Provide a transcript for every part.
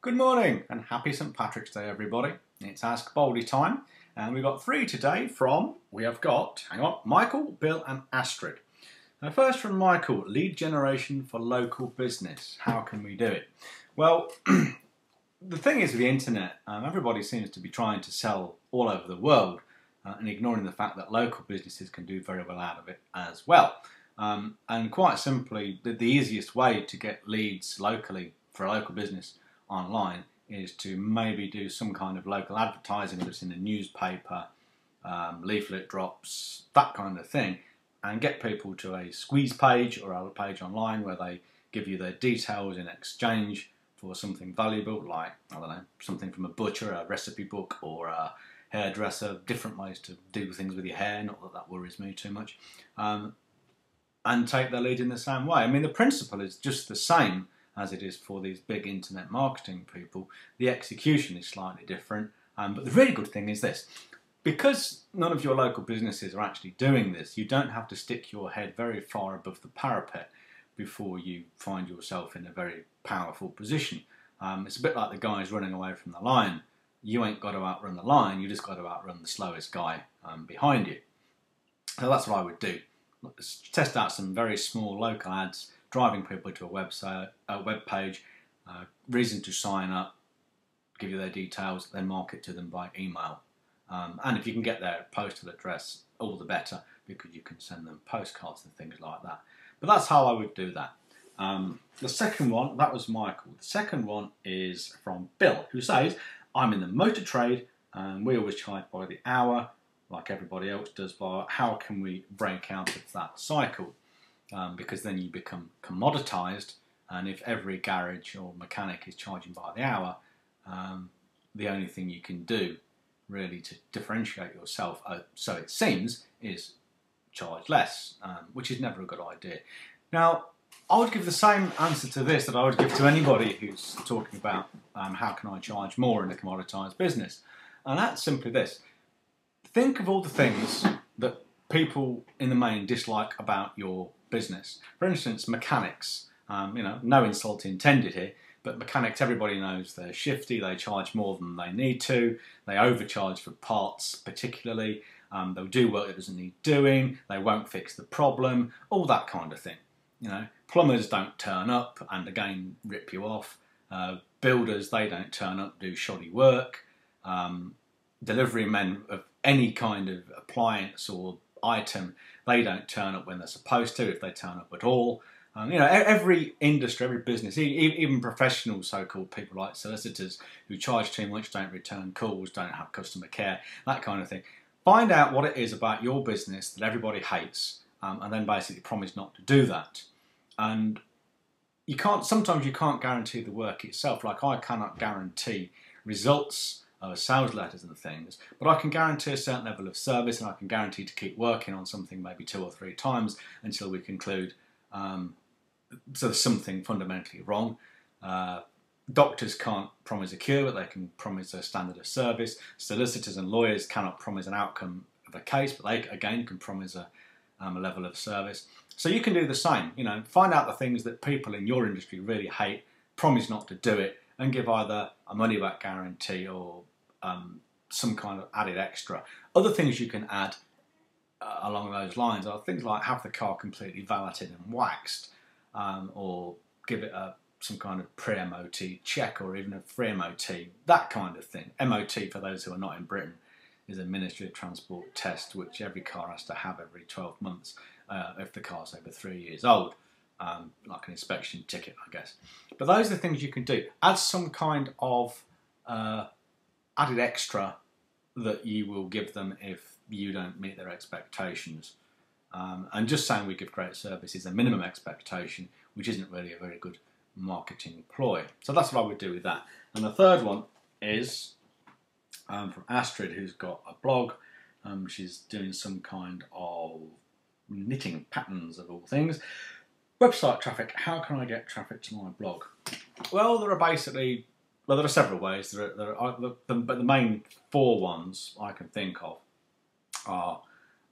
Good morning and happy St Patrick's Day, everybody. It's Ask Baldy time, and we've got three today from, Michael, Bill and Astrid. Now first from Michael, lead generation for local business. How can we do it? Well, the thing is with the internet, everybody seems to be trying to sell all over the world and ignoring the fact that local businesses can do very well out of it as well. And quite simply, the easiest way to get leads locally for a local business online is to maybe do some kind of local advertising, whether it's in a newspaper, leaflet drops, that kind of thing, and get people to a squeeze page or other page online where they give you their details in exchange for something valuable, like, I don't know, something from a butcher, a recipe book, or a hairdresser, different ways to do things with your hair, not that that worries me too much, and take their lead in the same way. I mean, the principle is just the same as it is for these big internet marketing people. The execution is slightly different, but the really good thing is this. Because none of your local businesses are actually doing this, you don't have to stick your head very far above the parapet before you find yourself in a very powerful position. It's a bit like the guys running away from the lion. You ain't got to outrun the lion, you just got to outrun the slowest guy behind you. So that's what I would do. Let's test out some very small local ads, driving people to a web page, reason to sign up, give you their details, then market to them by email. And if you can get their postal address, all the better, because you can send them postcards and things like that. But that's how I would do that. The second one, that was Michael. The second one is from Bill, who says, I'm in the motor trade and we always charge by the hour, like everybody else does, but how can we break out of that cycle? Because then you become commoditized, and if every garage or mechanic is charging by the hour, the only thing you can do really to differentiate yourself, so it seems, is charge less, which is never a good idea. Now, I would give the same answer to this that I would give to anybody who's talking about how can I charge more in a commoditized business, and that's simply this. Think of all the things that people in the main dislike about your business. For instance, mechanics. No insult intended here, but mechanics, everybody knows they're shifty, they charge more than they need to, they overcharge for parts particularly, they'll do work that doesn't need doing, they won't fix the problem, all that kind of thing. Plumbers don't turn up and again rip you off. Builders, they don't turn up, do shoddy work. Delivery men of any kind of appliance or item, they don't turn up when they're supposed to, if they turn up at all. Every industry, every business, even professional so-called people like solicitors who charge too much, don't return calls, don't have customer care, that kind of thing. Find out what it is about your business that everybody hates, and then basically promise not to do that. And sometimes you can't guarantee the work itself. Like, I cannot guarantee results, sales letters and things, but I can guarantee a certain level of service, and I can guarantee to keep working on something maybe 2 or 3 times until we conclude so there's something fundamentally wrong. Doctors can't promise a cure, but they can promise a standard of service. Solicitors and lawyers cannot promise an outcome of a case, but they again can promise a level of service. So you can do the same. Find out the things that people in your industry really hate, promise not to do it, and give either a money-back guarantee or some kind of added extra. Other things you can add along those lines are things like have the car completely valeted and waxed, or give it some kind of pre-MOT check, or even a free MOT, that kind of thing. MOT, for those who are not in Britain, is a Ministry of Transport test which every car has to have every 12 months if the car's over 3 years old. Like an inspection ticket, I guess. But those are the things you can do. Add some kind of added extra that you will give them if you don't meet their expectations. And just saying we give great service is a minimum expectation, which isn't really a very good marketing ploy. So that's what I would do with that. And the third one is from Astrid, who's got a blog. She's doing some kind of knitting patterns of all things. Website traffic. How can I get traffic to my blog? Well, there are several ways. But the main 4 ones I can think of are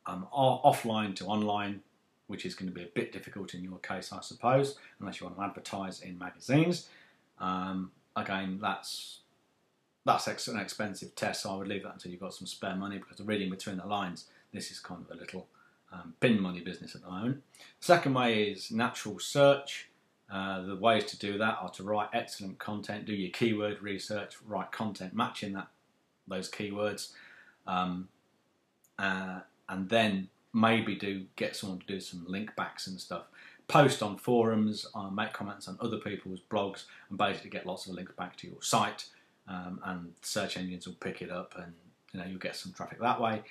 offline to online, which is going to be a bit difficult in your case, I suppose, unless you want to advertise in magazines. again, that's an expensive test, so I would leave that until you've got some spare money, because the reading between the lines, this is kind of a little bin money business at the moment. Second way is natural search. The ways to do that are to write excellent content, do your keyword research, write content matching those keywords, and then maybe get someone to do some link backs and stuff. Post on forums, make comments on other people's blogs, and basically get lots of links back to your site, and search engines will pick it up, and you'll get some traffic that way.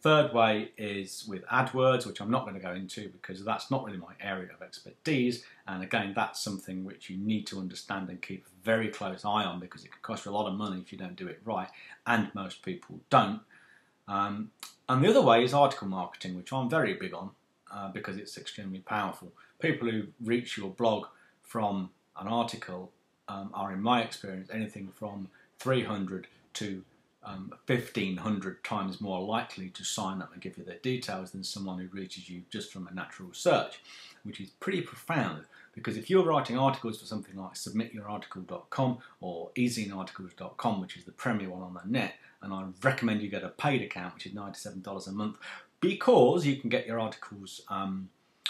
Third way is with AdWords, which I'm not going to go into because that's not really my area of expertise, and again, that's something which you need to understand and keep a very close eye on, because it can cost you a lot of money if you don't do it right, and most people don't. And the other way is article marketing, which I'm very big on, because it's extremely powerful. People who reach your blog from an article are, in my experience, anything from 300 to 1,500 times more likely to sign up and give you their details than someone who reaches you just from a natural search, which is pretty profound, because if you're writing articles for something like submityourarticle.com or easyinarticles.com, which is the premier one on the net, and I recommend you get a paid account, which is $97 a month, because you can get your articles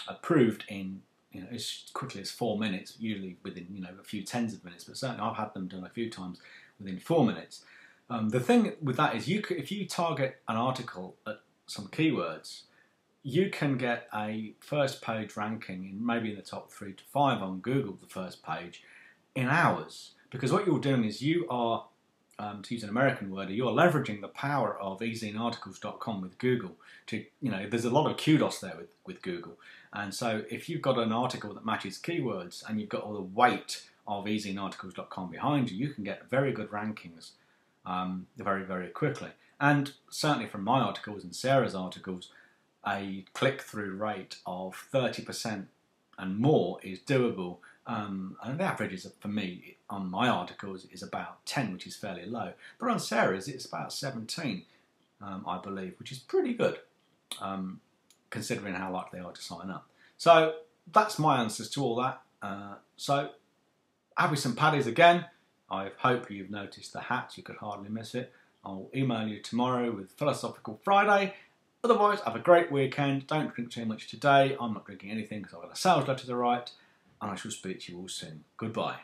approved in as quickly as 4 minutes, usually within a few tens of minutes, but certainly I've had them done a few times within 4 minutes. The thing with that is, if you target an article at some keywords, you can get a first page ranking in maybe in the top 3 to 5 on Google, the first page, in hours. Because what you're doing is you are, to use an American word, you're leveraging the power of easyinarticles.com with Google. There's a lot of kudos there with Google. And so if you've got an article that matches keywords and you've got all the weight of easyinarticles.com behind you, you can get very good rankings very, very quickly. And certainly from my articles and Sarah's articles, a click-through rate of 30% and more is doable. And the average is, for me, on my articles, is about 10, which is fairly low. But on Sarah's, it's about 17, I believe, which is pretty good, considering how likely they are to sign up. So that's my answers to all that. So happy St. Paddy's again. I hope you've noticed the hat. You could hardly miss it. I'll email you tomorrow with Philosophical Friday. Otherwise, have a great weekend. Don't drink too much today. I'm not drinking anything because I've got a sales letter to write. And I shall speak to you all soon. Goodbye.